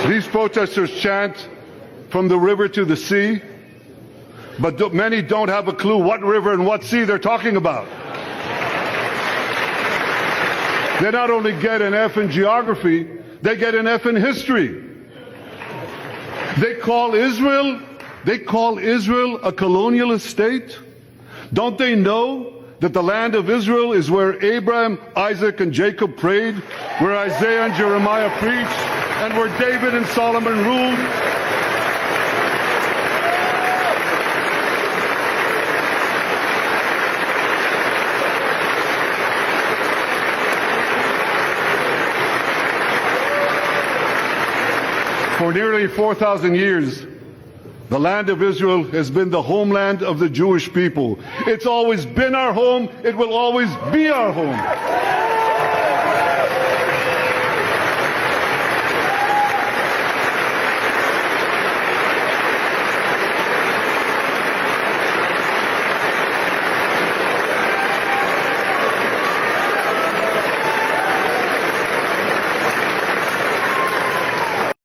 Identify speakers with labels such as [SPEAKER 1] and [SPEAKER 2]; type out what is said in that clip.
[SPEAKER 1] These protesters chant from the river to the sea, but many don't have a clue what river and what sea they're talking about. They not only get an F in geography, they get an F in history. They call Israel a colonialist state. Don't they know that the land of Israel is where Abraham, Isaac, and Jacob prayed, where Isaiah and Jeremiah preached, and where David and Solomon ruled? For nearly 4,000 years, the land of Israel has been the homeland of the Jewish people. It's always been our home. It will always be our home.